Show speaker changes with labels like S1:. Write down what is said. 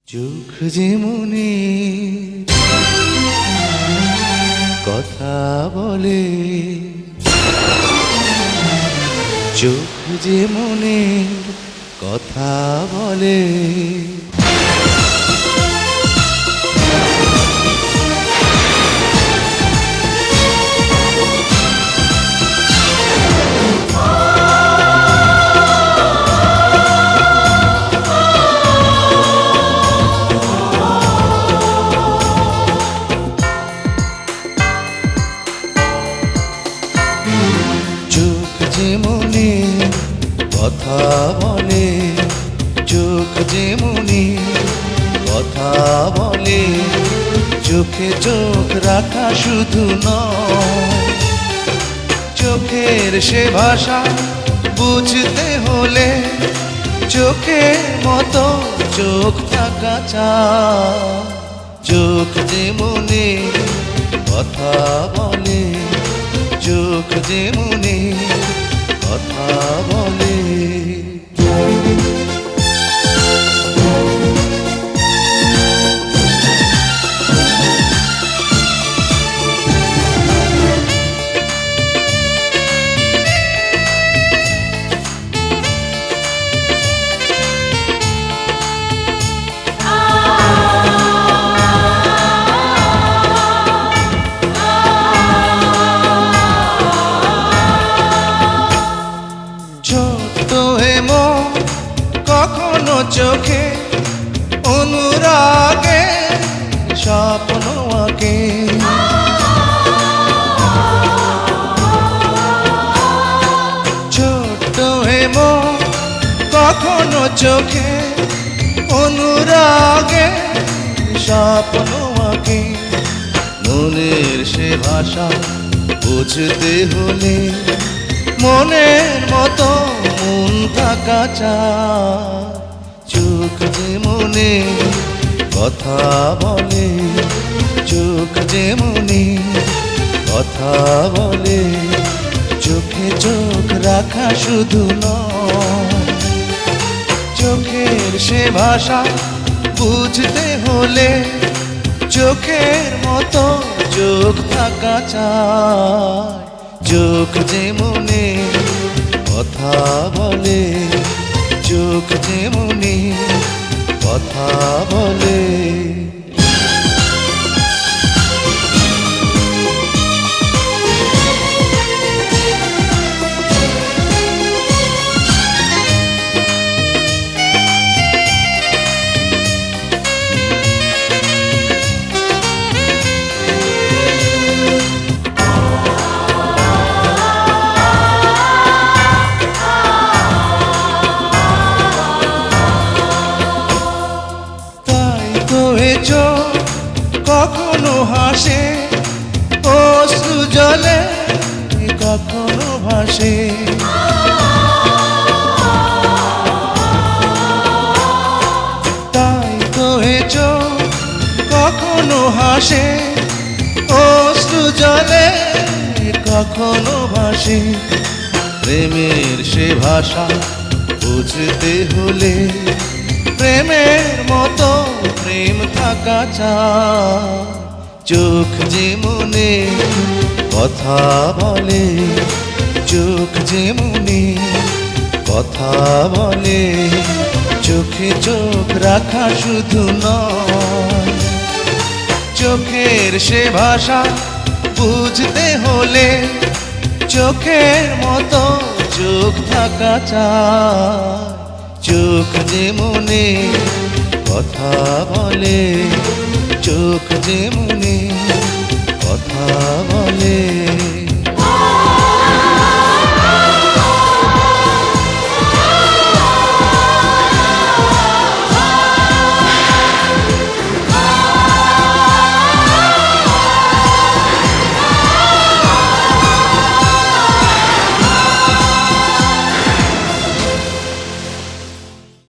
S1: চোখ যে মনে কথা বলে, চোখ যে মনে কথা বলে। চোখ যে মনে কথা বলে, চোখ যে মনে কথা বলে। চোখে চোখ রাখা শুধু নয়, চোখের সে ভাষা বুঝতে হলে চোখের মতো চোখ থাকা চাই। চোখ যে মনে কথা বলে, চোখ যে মনে কথা বলে। কখনো চোখে অনুরাগে স্বপ্ন আঁকে, ছোট্ট হেম কখনো চোখে অনুরাগে স্বপ্ন আঁকে। মনের সে ভাষা বুঝতে হলে মনের মতো মন থাকা চাই। চোখ যে মনে কথা বলে, চোখ যে মনে কথা বলে। চোখে চোখ রাখা শুধু নয়, চোখের সে ভাষা বুঝতে হলে চোখের মতো চোখ থাকা চাই। চোখ যে মনে কথা বলে, চোখ যে মনে কথা বলে। কখনো হাসে অশ্রু জলে, কখনো ভাসে। তাই তো কখনো হাসে অশ্রু জলে, কখনো ভাসে। প্রেমের সে ভাষা বুঝতে হলে প্রেমের মতো প্রেম থাকা চাই। চোখ যে মনে কথা বলে, চোখ যে মনে কথা বলে। চোখে চোখ রাখা শুধু নয়, চোখের সে ভাষা বুঝতে হলে চোখের মতো চোখ থাকা চাই। চোখ যে মনে কথা বলে, চোখ যে মনে